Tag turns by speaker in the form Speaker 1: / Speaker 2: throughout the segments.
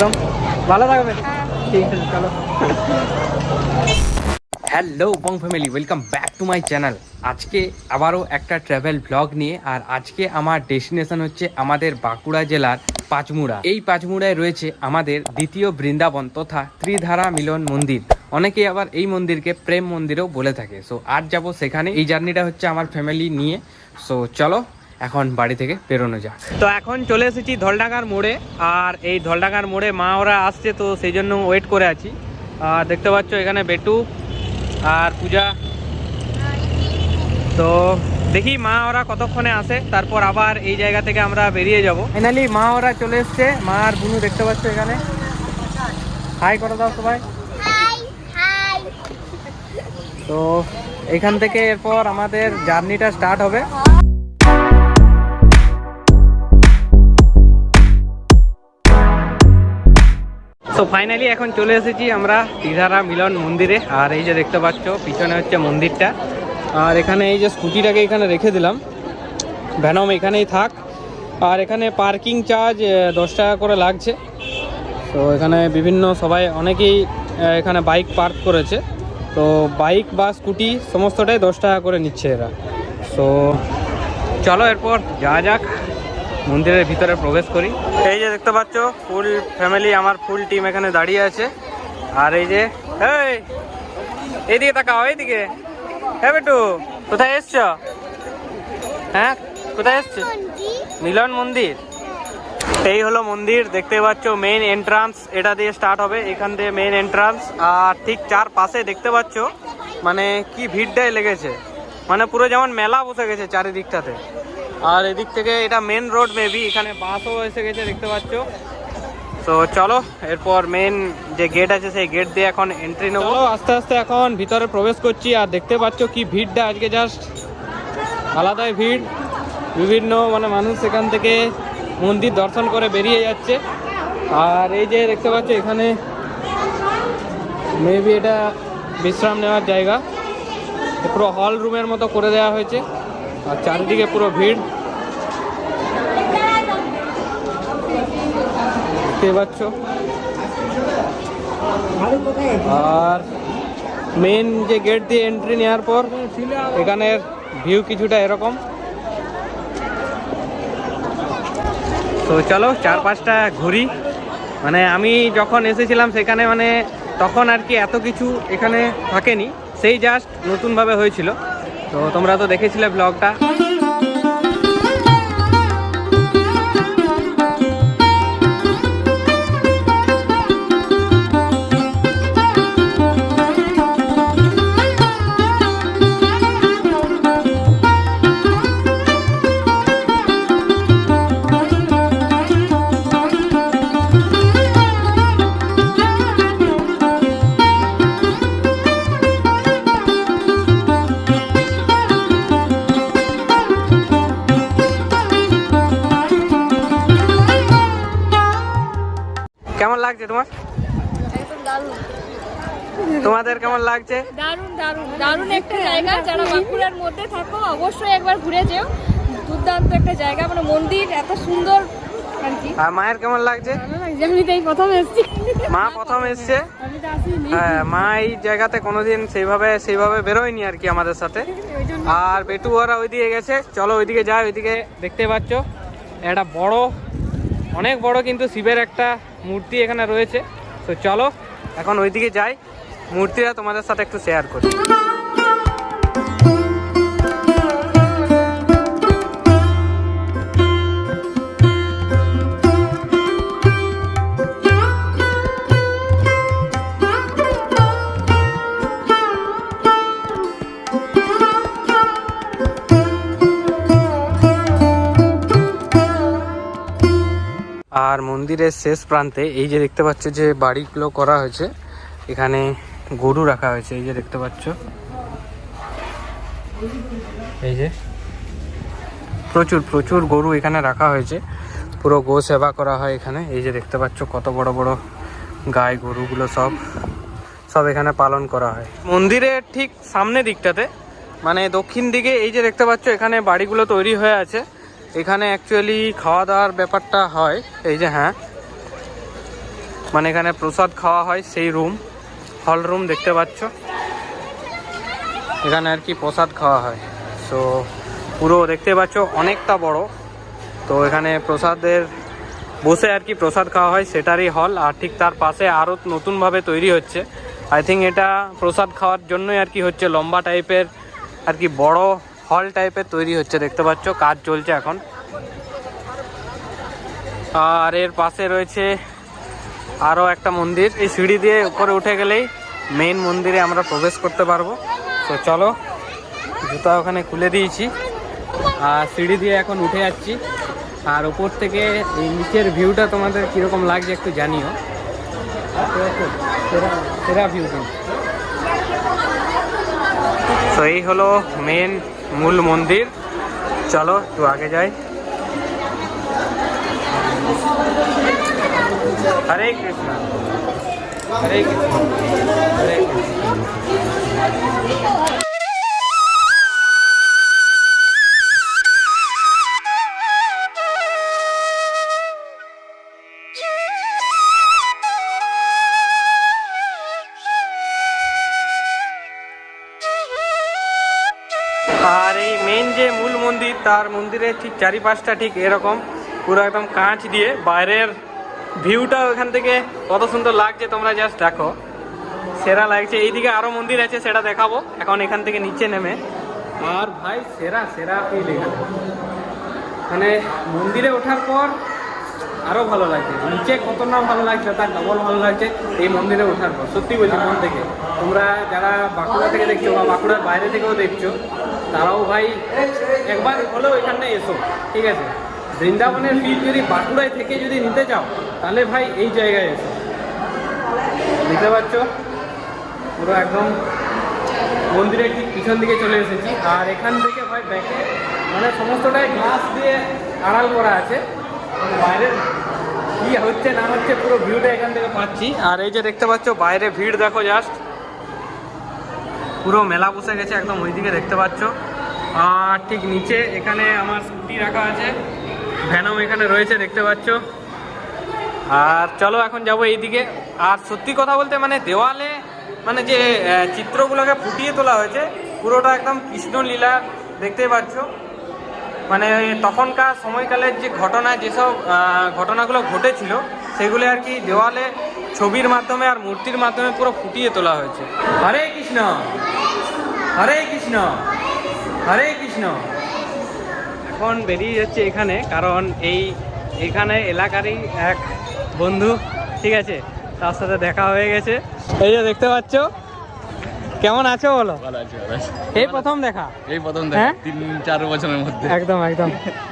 Speaker 1: একদম ভালো থাকবে। ঠিক আছে চলো। Hello Bong family, welcome back to my channel. আজকে আবারও একটা ট্রাভেল ব্লগ নিয়ে, আর আজকে আমার ডেস্টিনেশন হচ্ছে আমাদের বাঁকুড়া জেলার পাঁচমুড়া। এই পাঁচমুড়ায় রয়েছে আমাদের দ্বিতীয় বৃন্দাবন তথা ত্রিধারা মিলন মন্দির। অনেকেই আবার এই মন্দিরকে প্রেম মন্দিরও বলে থাকে। সো আজ যাব সেখানে। এই জার্নিটা হচ্ছে আমার ফ্যামিলি নিয়ে। সো চলো এখন বাড়ি থেকে বেরোনো যাক। তো এখন চলে এসেছি ধলডাঙ্গার মোড়ে, আর এই ধলডাঙ্গার মোড়ে মা ওরা আসছে, তো সেই জন্য ওয়েট করে আছি। আর দেখতে পাচ্ছ এখানে বেটু আর পূজা। তো দেখি মা ওরা কতক্ষণে আসে, তারপর আবার এই জায়গা থেকে আমরা বেরিয়ে যাব। ফাইনালি মা ওরা চলে এসছে। মা আর বুনু দেখতে পাচ্ছ এখানে। হাই করে দাও সবাই। তো এখান থেকে এরপর আমাদের জার্নিটা স্টার্ট হবে। তো ফাইনালি এখন চলে এসেছি আমরা ত্রিধারা মিলন মন্দিরে। আর এই যে দেখতে পাচ্ছ পিছনে হচ্ছে মন্দিরটা। আর এখানে এই যে স্কুটিটাকে এখানে রেখে দিলাম, ভ্যানম এখানেই থাক। আর এখানে পার্কিং চার্জ 10 টাকা করে লাগছে। তো এখানে বিভিন্ন সবাই অনেকেই এখানে বাইক পার্ক করেছে। তো বাইক বা স্কুটি সমস্তটাই 10 টাকা করে নিচ্ছে এরা। তো চলো এরপর যাওয়া যাক, মন্দিরের ভিতরে প্রবেশ করি। এই যে দেখতে পাচ্ছ ফুল ফ্যামিলি, আমার ফুল টিম এখানে দাঁড়িয়ে আছে। আর এই যে এইদিকে তাকাও, এইদিকে। হ্যাঁ বেটু, কোথায় এসছ? হ্যাঁ কোথায় এসছো? মিলন মন্দির। এই হলো মন্দির, দেখতে পাচ্ছ মেইন এন্ট্রান্স এটা দিয়ে স্টার্ট হবে। এখান দিয়ে মেইন এন্ট্রান্স। আর ঠিক চার পাশে দেখতে পাচ্ছ মানে কি ভিড়টাই লেগেছে, মানে পুরো যেমন মেলা বসে গেছে চারিদিকটাতে। আর এদিক থেকে এটা মেন রোড মেবি, এখানে বাসও এসে গেছে দেখতে পাচ্ছ। তো চলো এরপর মেন যে গেট আছে সেই গেট দিয়ে এখন এন্ট্রি নেবো। আস্তে আস্তে এখন ভিতরে প্রবেশ করছি। আর দেখতে পাচ্ছ কি ভিড়টা আজকে, জাস্ট আলাদাই ভিড়। বিভিন্ন মানে মানুষ এখান থেকে মন্দির দর্শন করে বেরিয়ে যাচ্ছে। আর এই যে দেখতে পাচ্ছ এখানে মেবি এটা বিশ্রাম নেওয়ার জায়গা, পুরো হল রুমের মতো করে দেওয়া হয়েছে। আর চারিদিকে পুরো ভিড় দেখতে পাচ্ছ। আর মেন যে গেট দিয়ে এন্ট্রি নেওয়ার পর এখানের ভিউ কিছুটা এরকম। তো চলো চারপাশটা ঘুরি। মানে আমি যখন এসেছিলাম সেখানে মানে তখন আর কি এত কিছু এখানে থাকেনি, সেই জাস্ট নতুনভাবে হয়েছিল। তো তোমরা তো দেখেছিলে ব্লগটা। কেমন লাগছে তোমার? তোমাদের কেমন লাগছে?
Speaker 2: দারুণ দারুণ দারুণ একটা জায়গা। যারা বাঁকুড়ার মধ্যে থাকো অবশ্যই একবার ঘুরে যেও। দুর্দান্ত একটা জায়গা, মানে মন্দির এত সুন্দর আর কি।
Speaker 1: আর মায়ের কেমন লাগছে?
Speaker 2: ভালো লাগছে, আমি তো এই প্রথম এসেছি।
Speaker 1: মা প্রথম এসছে।
Speaker 2: আমি তো আসিনি।
Speaker 1: হ্যাঁ, মা এই জায়গাতে কোনোদিন সেইভাবে বেরোয়নি আর কি আমাদের সাথে। আর বেটু ওরা ওইদিকে গেছে। চলো ওইদিকে যাই। ওইদিকে দেখতে পাচ্ছ একটা বড়, অনেক বড় কিন্তু শিবের একটা মূর্তি এখানে রয়েছে। তো চলো এখন ওইদিকে যাই, মূর্তিটা তোমাদের সাথে একটু শেয়ার করি। আর মন্দিরের শেষ প্রান্তে এই যে দেখতে পাচ্ছ যে বাড়িগুলো করা হয়েছে, এখানে গরু রাখা হয়েছে। এই যে দেখতে পাচ্ছ, এই যে প্রচুর প্রচুর গরু এখানে রাখা হয়েছে। পুরো গো সেবা করা হয় এখানে। এই যে দেখতে পাচ্ছ কত বড় বড় গাই গরুগুলো সব এখানে পালন করা হয়। মন্দিরের ঠিক সামনে দিকটাতে মানে দক্ষিণ দিকে এই যে দেখতে পাচ্ছ এখানে বাড়িগুলো তৈরি হয়ে আছে। এখানে অ্যাকচুয়ালি খাওয়া দাওয়ার ব্যাপারটা হয়। এই যে হ্যাঁ, মানে এখানে প্রসাদ খাওয়া হয় সেই রুম, হল রুম দেখতে পাচ্ছ। এখানে আর কি প্রসাদ খাওয়া হয়। সো পুরো দেখতে পাচ্ছ অনেকটা বড়। তো এখানে প্রসাদের বসে আর কি প্রসাদ খাওয়া হয়, সেটারই হল। আর ঠিক তার পাশে আরও নতুনভাবে তৈরি হচ্ছে। আই থিঙ্ক এটা প্রসাদ খাওয়ার জন্যই আর কি হচ্ছে, লম্বা টাইপের আর কি বড় হল টাইপের তৈরি হচ্ছে দেখতে পাচ্ছ, কাজ চলছে এখন। আর এর পাশে রয়েছে আরও একটা মন্দির। এই সিঁড়ি দিয়ে উপরে উঠে গেলেই মেইন মন্দিরে আমরা প্রবেশ করতে পারবো। তো চলো, জুতা ওখানে খুলে দিয়েছি আর সিঁড়ি দিয়ে এখন উঠে যাচ্ছি। আর উপর থেকে এই নিচের ভিউটা তোমাদের কীরকম লাগছে একটু জানিও। সেরা ভিউ কিন্তু। তো এই হলো মেন মূল মন্দির। চলো একটু আগে যাই। হরে কৃষ্ণ, হরে কৃষ্ণ, হরে কৃষ্ণ। আর এই মেন যে মূল মন্দির, তার মন্দিরের ঠিক চারিপাশটা ঠিক এরকম পুরো একদম কাঁচ দিয়ে। বাইরের ভিউটা ওখান থেকে কত সুন্দর লাগছে তোমরা জাস্ট দেখো, সেরা লাগছে। এইদিকে আরো মন্দির আছে, সেটা দেখাবো এখন এখান থেকে নিচে নেমে। আর ভাই সেরা সেরা ফিল এখানে, মানে মন্দিরে ওঠার পর আরো ভালো লাগছে। নিচে কত না ভালো লাগছে, তার ডবল ভালো লাগছে এই মন্দিরে ওঠার পর। সত্যি বলছি মন থেকে। তোমরা যারা বাঁকুড়া থেকে দেখছো বা বাঁকুড়ার বাইরে থেকেও দেখছো, তারাও ভাই একবার হলেও এখানে এসো, ঠিক আছে? বৃন্দাবনের ফিল যদি বাঁকুড়ায় থেকে যদি নিতে চাও, তাহলে ভাই এই জায়গায় এসো। বুঝতে পারছো? পুরো একদম মন্দিরের ঠিক পিছন দিকে চলে এসেছি। আর এখান থেকে ভাই ব্যাকে মানে সমস্তটাই গ্লাস দিয়ে আড়াল করা আছে। বাইরের কি হচ্ছে না হচ্ছে পুরো ভিউটা এখান থেকে পাচ্ছি। আর এই যে দেখতে পাচ্ছ বাইরে ভিড় দেখো জাস্ট, পুরো মেলা বসে গেছে একদম ওইদিকে দেখতে পাচ্ছ। আর ঠিক নিচে এখানে আমার স্কুটি রাখা আছে, ভ্যানম এখানে রয়েছে দেখতে পাচ্ছ। আর চলো এখন যাবো এইদিকে। আর সত্যি কথা বলতে মানে দেওয়ালে মানে যে চিত্রগুলোকে ফুটিয়ে তোলা হয়েছে, পুরোটা একদম কৃষ্ণলীলা দেখতে পাচ্ছ। মানে তখনকার সময়কালের যে ঘটনা, যেসব ঘটনাগুলো ঘটেছিল সেগুলো আর কি দেওয়ালে ছবির মাধ্যমে আর মূর্তির মাধ্যমে পুরো ফুটিয়ে তোলা হয়েছে। হরে কৃষ্ণ, হরে কৃষ্ণ, হরে কৃষ্ণ। এখন বেরিয়ে যাচ্ছে এখানে, কারণ এইখানে এলাকারই এক বন্ধু, ঠিক আছে, তার সাথে দেখা হয়ে গেছে। এই যে দেখতে পাচ্ছ। কেমন আছো বলো?
Speaker 3: ভালো আছি, ভালো আছি।
Speaker 1: এই প্রথম দেখা?
Speaker 3: এই প্রথম দেখা, 3-4 বছরের মধ্যে।
Speaker 1: একদম একদম।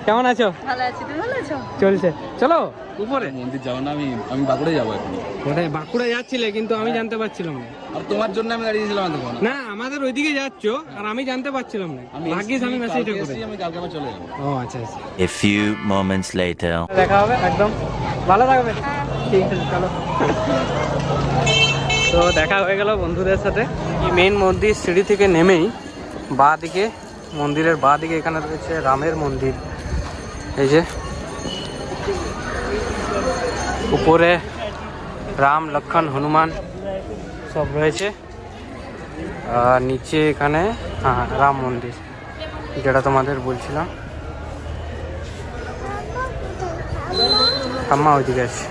Speaker 1: কেমন আছো?
Speaker 2: ভালো আছি, তুমি ভালো আছো?
Speaker 1: চলছে। চলো উপরে।
Speaker 3: মন্দির যাবো না, আমি বাঁকুড়ে যাবো এখন।
Speaker 1: কোথায়? বাঁকুড়া যাচ্ছিলে কিন্তু আমি জানতে পারছিলাম না।
Speaker 3: আর তোমার জন্য আমি দাঁড়িয়েছিলাম তখন।
Speaker 1: না, আমাদের ওইদিকে যাচ্ছ আর আমি জানতে পারছিলাম না। ভাগ্যিস আমি মেসেজটা করে।
Speaker 3: আমি কালকে আবার চলে যাবো।
Speaker 1: ও আচ্ছা আচ্ছা।
Speaker 4: A few moments later.
Speaker 1: দেখা হবে একদম। ভালো থাকবে। ঠিক আছে চলো। তো দেখা হয়ে গেল বন্ধুদের সাথে। এই মেইন মন্দির সিঁড়ি থেকে নেমেই বাঁ দিকে, মন্দিরের বাঁ দিকে এখানে রয়েছে রামের মন্দির। এই যে উপরে রাম, লক্ষ্মণ, হনুমান সব রয়েছে। আর নিচে এখানে রাম মন্দির, যেটা তোমাদের বলছিলাম। আম্মা ওইদিকে আছে।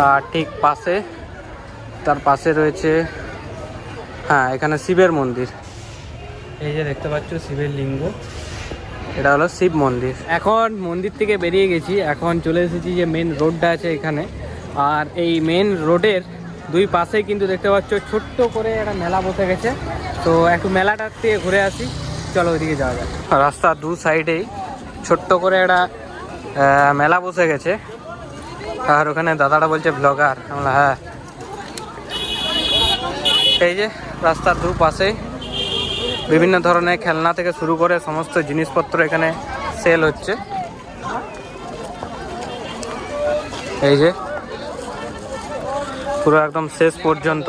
Speaker 1: আর ঠিক পাশে, তার পাশে রয়েছে এখানে শিবের মন্দির। এই যে দেখতে পাচ্ছ শিবের লিঙ্গ, এটা হলো শিব মন্দির। এখন মন্দির থেকে বেরিয়ে গেছি, এখন চলে এসেছি যে মেন রোডটা আছে এখানে। আর এই মেন রোডের দুই পাশেই কিন্তু দেখতে পাচ্ছ ছোট্ট করে একটা মেলা বসে গেছে। তো একটু মেলাটার থেকে ঘুরে আসি, চলো ওইদিকে যাওয়া যায়। রাস্তার দু সাইডেই ছোট্ট করে একটা মেলা বসে গেছে। আর ওখানে দাদাটা বলছে ব্লগার, আমরা হ্যাঁ। এই যে রাস্তার দু পাশে বিভিন্ন ধরনের খেলনা থেকে শুরু করে সমস্ত জিনিসপত্র এখানে সেল হচ্ছে। এই যে পুরো একদম শেষ পর্যন্ত